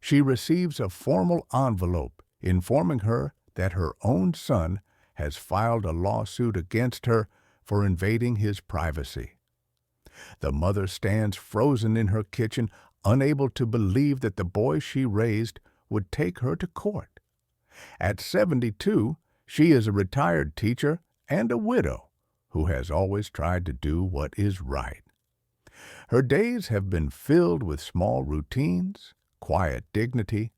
she receives a formal envelope informing her that her own son has filed a lawsuit against her for invading his privacy. The mother stands frozen in her kitchen, unable to believe that the boy she raised would take her to court. At 72, she is a retired teacher and a widow who has always tried to do what is right. Her days have been filled with small routines, quiet dignity,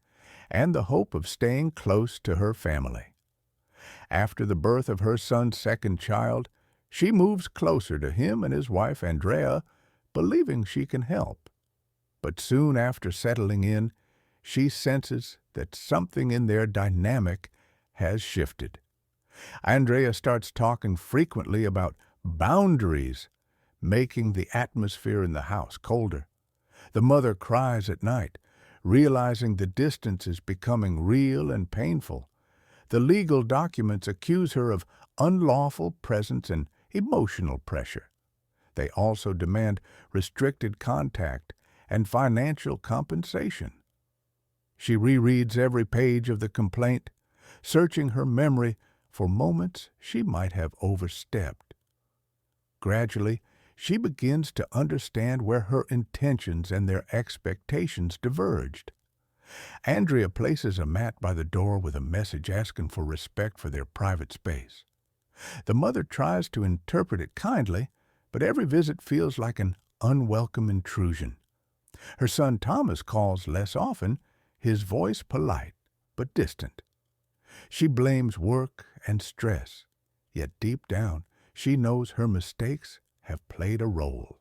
and the hope of staying close to her family. After the birth of her son's second child, she moves closer to him and his wife Andrea, believing she can help. But soon after settling in, she senses that something in their dynamic has shifted. Andrea starts talking frequently about boundaries, making the atmosphere in the house colder. The mother cries at night, realizing the distance is becoming real and painful. The legal documents accuse her of unlawful presence and emotional pressure. They also demand restricted contact and financial compensation. She rereads every page of the complaint, searching her memory for moments she might have overstepped. Gradually, she begins to understand where her intentions and their expectations diverged. Andrea places a mat by the door with a message asking for respect for their private space. The mother tries to interpret it kindly, but every visit feels like an unwelcome intrusion. Her son Thomas calls less often, his voice polite but distant. She blames work and stress, yet deep down she knows her mistakes have played a role.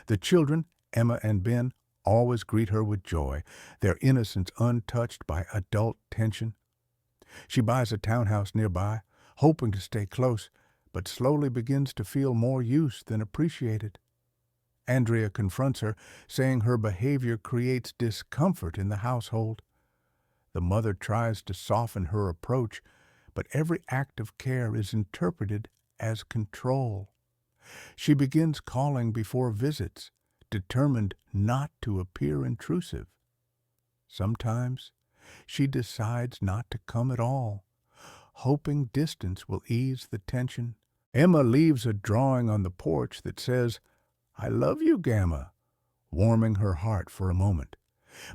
The children, Emma and Ben, always greet her with joy, their innocence untouched by adult tension. She buys a townhouse nearby, hoping to stay close, but slowly begins to feel more used than appreciated. Andrea confronts her, saying her behavior creates discomfort in the household. The mother tries to soften her approach, but every act of care is interpreted as control. She begins calling before visits, determined not to appear intrusive. Sometimes she decides not to come at all, hoping distance will ease the tension. Emma leaves a drawing on the porch that says, "I love you, Gamma," warming her heart for a moment.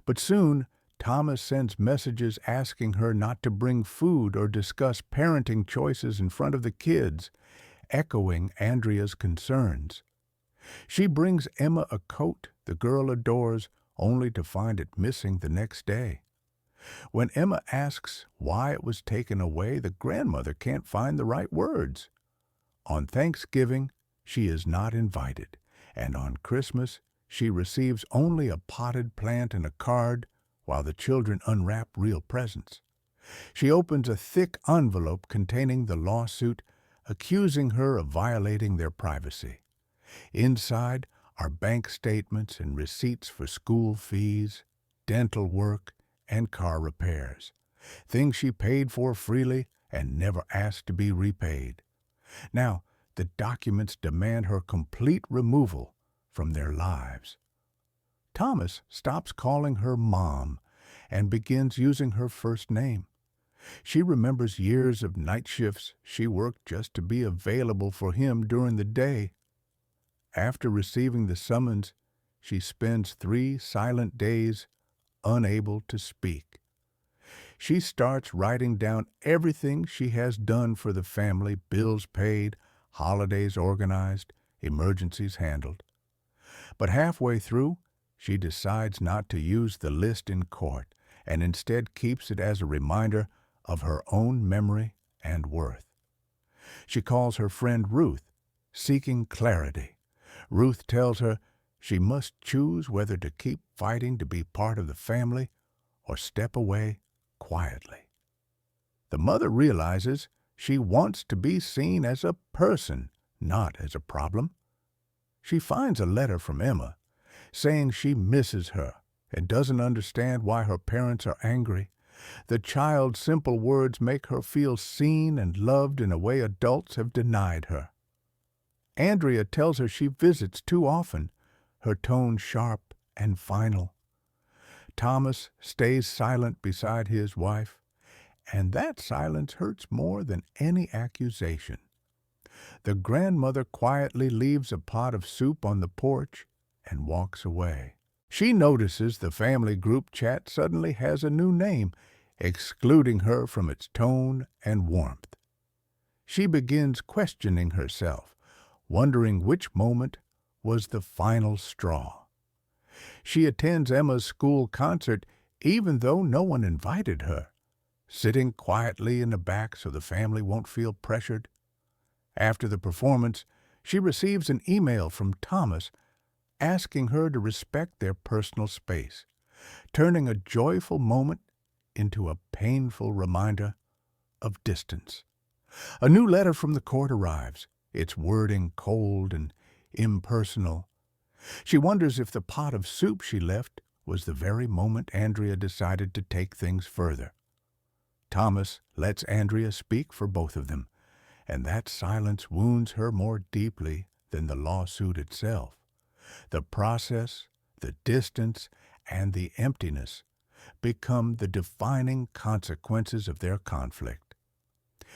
But soon, Thomas sends messages asking her not to bring food or discuss parenting choices in front of the kids, echoing Andrea's concerns. She brings Emma a coat the girl adores, only to find it missing the next day. When Emma asks why it was taken away, the grandmother can't find the right words. On Thanksgiving, she is not invited, and on Christmas, she receives only a potted plant and a card, while the children unwrap real presents. She opens a thick envelope containing the lawsuit, accusing her of violating their privacy. Inside are bank statements and receipts for school fees, dental work, and car repairs, things she paid for freely and never asked to be repaid. Now, the documents demand her complete removal from their lives. Thomas stops calling her Mom and begins using her first name. She remembers years of night shifts she worked just to be available for him during the day. After receiving the summons, she spends 3 silent days unable to speak. She starts writing down everything she has done for the family, bills paid, holidays organized, emergencies handled. But halfway through, she decides not to use the list in court and instead keeps it as a reminder of her own memory and worth. She calls her friend Ruth, seeking clarity. Ruth tells her she must choose whether to keep fighting to be part of the family or step away quietly. The mother realizes she wants to be seen as a person, not as a problem. She finds a letter from Emma saying she misses her and doesn't understand why her parents are angry. The child's simple words make her feel seen and loved in a way adults have denied her. Andrea tells her she visits too often, her tone sharp and final. Thomas stays silent beside his wife, and that silence hurts more than any accusation. The grandmother quietly leaves a pot of soup on the porch and walks away. She notices the family group chat suddenly has a new name, excluding her from its tone and warmth. She begins questioning herself, wondering which moment was the final straw. She attends Emma's school concert even though no one invited her, sitting quietly in the back so the family won't feel pressured. After the performance, she receives an email from Thomas asking her to respect their personal space, turning a joyful moment into a painful reminder of distance. A new letter from the court arrives, its wording cold and impersonal. She wonders if the pot of soup she left was the very moment Andrea decided to take things further. Thomas lets Andrea speak for both of them, and that silence wounds her more deeply than the lawsuit itself. The process, the distance, and the emptiness become the defining consequences of their conflict.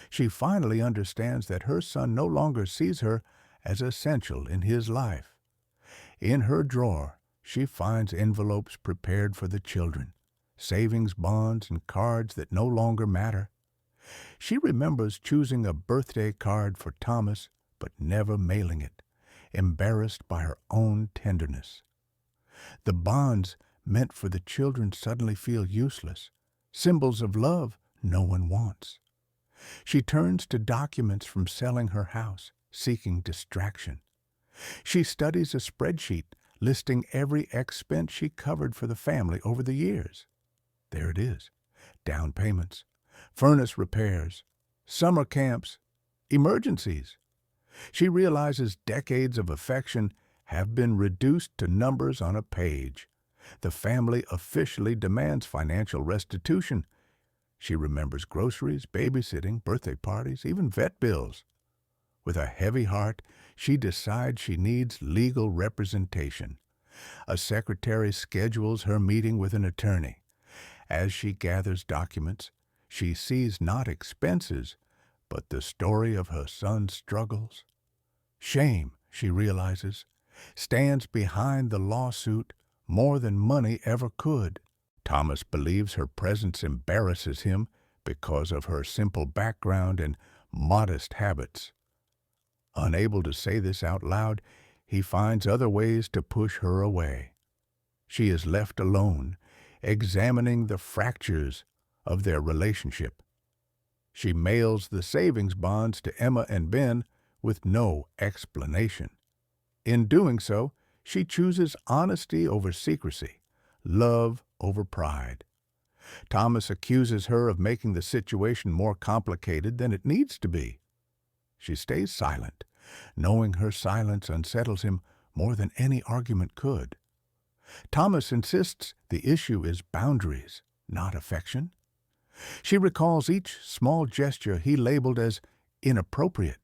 She finally understands that her son no longer sees her as essential in his life. In her drawer, she finds envelopes prepared for the children, savings bonds and cards that no longer matter. She remembers choosing a birthday card for Thomas, but never mailing it, embarrassed by her own tenderness. The bonds meant for the children suddenly feel useless, symbols of love no one wants. She turns to documents from selling her house, seeking distraction. She studies a spreadsheet listing every expense she covered for the family over the years. There it is: down payments, furnace repairs, summer camps, emergencies. She realizes decades of affection have been reduced to numbers on a page. The family officially demands financial restitution. She remembers groceries, babysitting, birthday parties, even vet bills. With a heavy heart, she decides she needs legal representation. A secretary schedules her meeting with an attorney. As she gathers documents, she sees not expenses, but the story of her son's struggles. Shame, she realizes, stands behind the lawsuit more than money ever could. Thomas believes her presence embarrasses him because of her simple background and modest habits. Unable to say this out loud, he finds other ways to push her away. She is left alone, examining the fractures of their relationship. She mails the savings bonds to Emma and Ben with no explanation. In doing so, she chooses honesty over secrecy, love over pride. Thomas accuses her of making the situation more complicated than it needs to be. She stays silent, knowing her silence unsettles him more than any argument could. Thomas insists the issue is boundaries, not affection. She recalls each small gesture he labeled as inappropriate.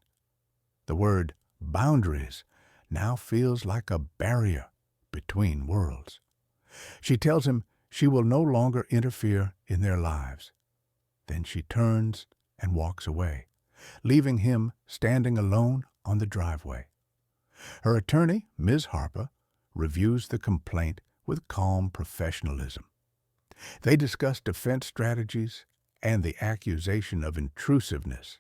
The word boundaries now feels like a barrier between worlds. She tells him she will no longer interfere in their lives. Then she turns and walks away, leaving him standing alone on the driveway. Her attorney, Ms. Harper, reviews the complaint with calm professionalism. They discuss defense strategies and the accusation of intrusiveness.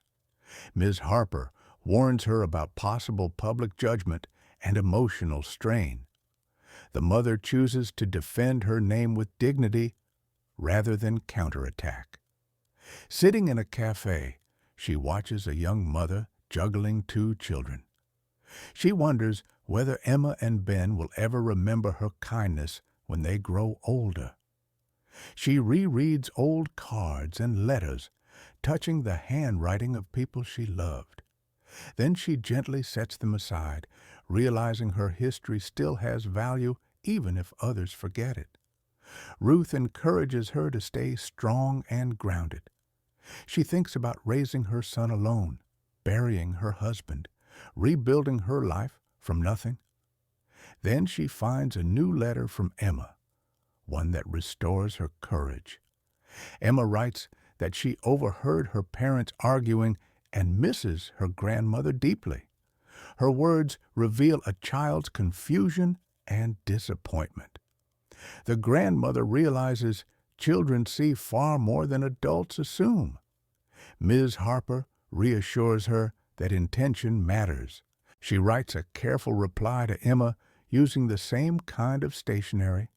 Ms. Harper warns her about possible public judgment and emotional strain. The mother chooses to defend her name with dignity rather than counterattack. Sitting in a cafe, she watches a young mother juggling two children. She wonders whether Emma and Ben will ever remember her kindness when they grow older. She rereads old cards and letters, touching the handwriting of people she loved. Then she gently sets them aside, realizing her history still has value even if others forget it. Ruth encourages her to stay strong and grounded. She thinks about raising her son alone, burying her husband, rebuilding her life from nothing. Then she finds a new letter from Emma, one that restores her courage. Emma writes that she overheard her parents arguing and misses her grandmother deeply. Her words reveal a child's confusion and disappointment. The grandmother realizes children see far more than adults assume. Ms. Harper reassures her that intention matters. She writes a careful reply to Emma using the same kind of stationery.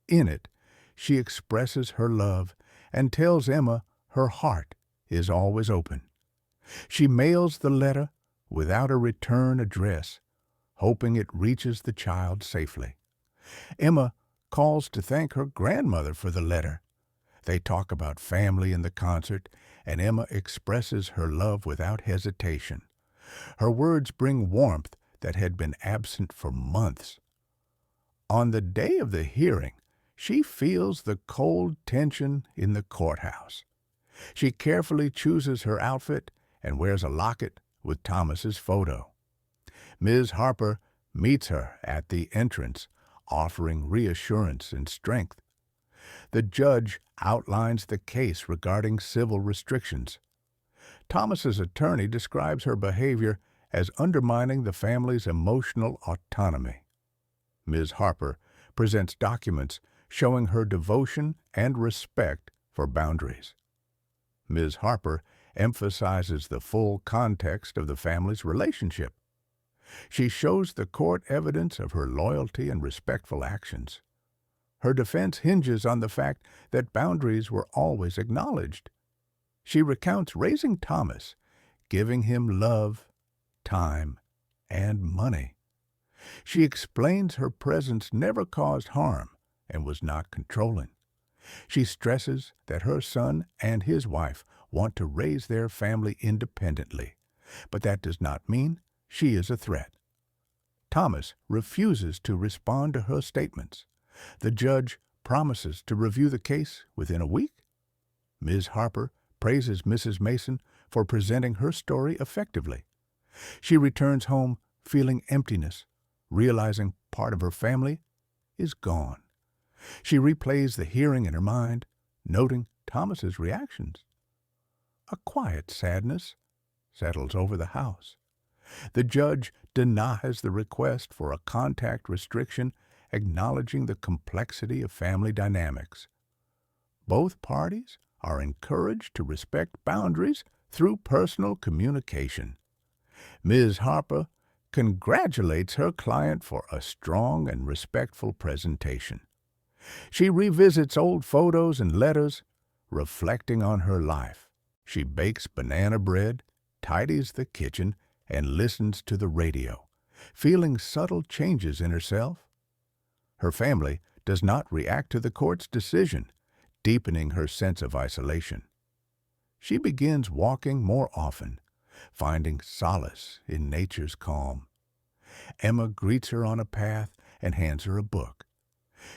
In it, she expresses her love and tells Emma her heart is always open. She mails the letter without a return address, hoping it reaches the child safely. Emma calls to thank her grandmother for the letter. They talk about family in the concert, and Emma expresses her love without hesitation. Her words bring warmth that had been absent for months. On the day of the hearing, she feels the cold tension in the courthouse. She carefully chooses her outfit and wears a locket with Thomas's photo. Ms. Harper meets her at the entrance, offering reassurance and strength. The judge outlines the case regarding civil restrictions. Thomas's attorney describes her behavior as undermining the family's emotional autonomy. Ms. Harper presents documents showing her devotion and respect for boundaries. Ms. Harper emphasizes the full context of the family's relationship. She shows the court evidence of her loyalty and respectful actions. Her defense hinges on the fact that boundaries were always acknowledged. She recounts raising Thomas, giving him love, time, and money. She explains her presence never caused harm and was not controlling. She stresses that her son and his wife want to raise their family independently, but that does not mean she is a threat. Thomas refuses to respond to her statements. The judge promises to review the case within a week. Ms. Harper praises Mrs. Mason for presenting her story effectively. She returns home feeling emptiness, realizing part of her family is gone. She replays the hearing in her mind, noting Thomas's reactions. A quiet sadness settles over the house. The judge denies the request for a contact restriction, acknowledging the complexity of family dynamics. Both parties are encouraged to respect boundaries through personal communication. Ms. Harper congratulates her client for a strong and respectful presentation. She revisits old photos and letters, reflecting on her life. She bakes banana bread, tidies the kitchen, and listens to the radio, feeling subtle changes in herself. Her family does not react to the court's decision, deepening her sense of isolation. She begins walking more often, finding solace in nature's calm. Emma greets her on a path and hands her a book.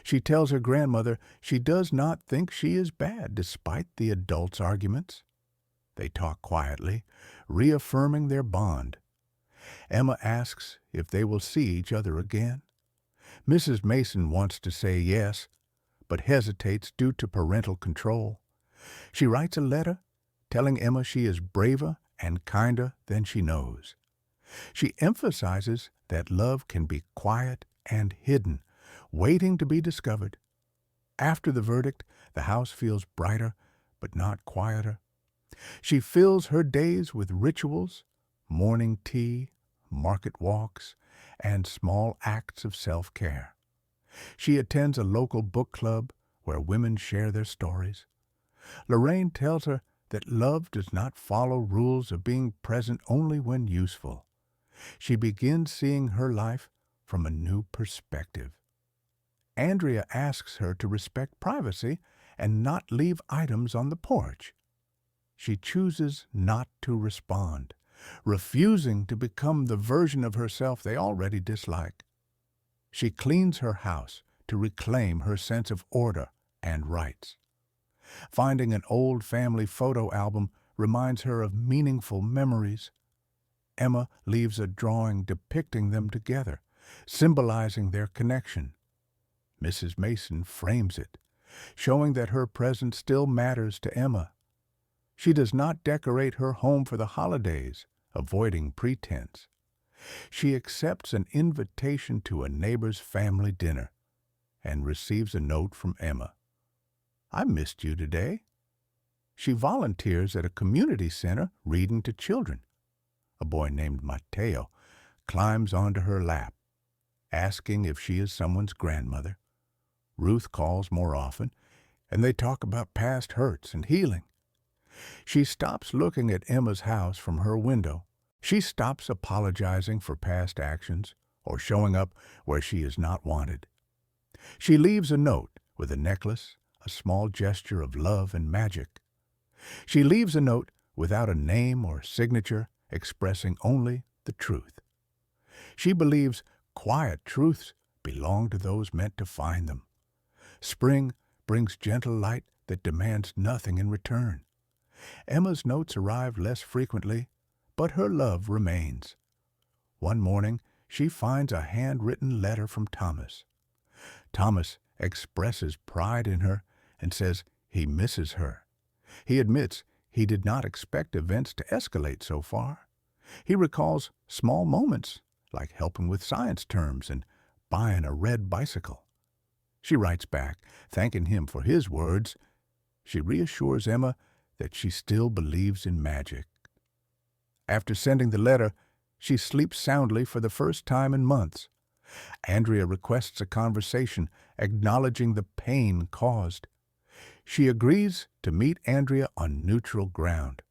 She tells her grandmother she does not think she is bad despite the adults' arguments. They talk quietly, reaffirming their bond. Emma asks if they will see each other again. Mrs. Mason wants to say yes, but hesitates due to parental control. She writes a letter telling Emma she is braver and kinder than she knows. She emphasizes that love can be quiet and hidden, waiting to be discovered. After the verdict, the house feels brighter, but not quieter. She fills her days with rituals, morning tea, market walks, and small acts of self-care. She attends a local book club where women share their stories. Lorraine tells her that love does not follow rules of being present only when useful. She begins seeing her life from a new perspective. Andrea asks her to respect privacy and not leave items on the porch. She chooses not to respond, refusing to become the version of herself they already dislike. She cleans her house to reclaim her sense of order and rights. Finding an old family photo album reminds her of meaningful memories. Emma leaves a drawing depicting them together, symbolizing their connection. Mrs. Mason frames it, showing that her presence still matters to Emma. She does not decorate her home for the holidays, avoiding pretense. She accepts an invitation to a neighbor's family dinner and receives a note from Emma. "I missed you today." She volunteers at a community center reading to children. A boy named Mateo climbs onto her lap, asking if she is someone's grandmother. Ruth calls more often, and they talk about past hurts and healing. She stops looking at Emma's house from her window. She stops apologizing for past actions or showing up where she is not wanted. She leaves a note with a necklace, a small gesture of love and magic. She leaves a note without a name or signature, expressing only the truth. She believes quiet truths belong to those meant to find them. Spring brings gentle light that demands nothing in return. Emma's notes arrive less frequently, but her love remains. One morning, she finds a handwritten letter from Thomas. Thomas expresses pride in her and says he misses her. He admits he did not expect events to escalate so far. He recalls small moments, like helping with science terms and buying a red bicycle. She writes back, thanking him for his words. She reassures Emma that she still believes in magic. After sending the letter, she sleeps soundly for the first time in months. Andrea requests a conversation, acknowledging the pain caused. She agrees to meet Andrea on neutral ground.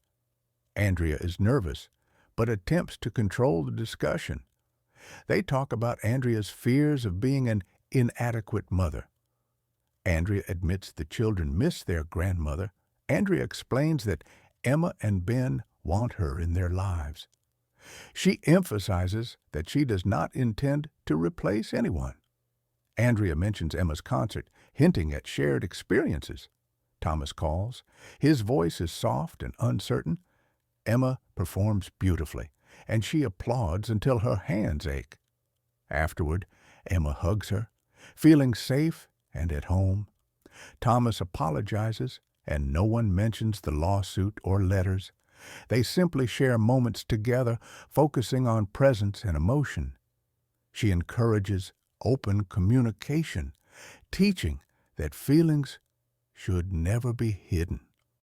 Andrea is nervous, but attempts to control the discussion. They talk about Andrea's fears of being an inadequate mother. Andrea admits the children miss their grandmother. Andrea explains that Emma and Ben want her in their lives. She emphasizes that she does not intend to replace anyone. Andrea mentions Emma's concert, hinting at shared experiences. Thomas calls. His voice is soft and uncertain. Emma performs beautifully, and she applauds until her hands ache. Afterward, Emma hugs her, feeling safe and at home. Thomas apologizes, and no one mentions the lawsuit or letters. They simply share moments together, focusing on presence and emotion. She encourages open communication, teaching that feelings should never be hidden.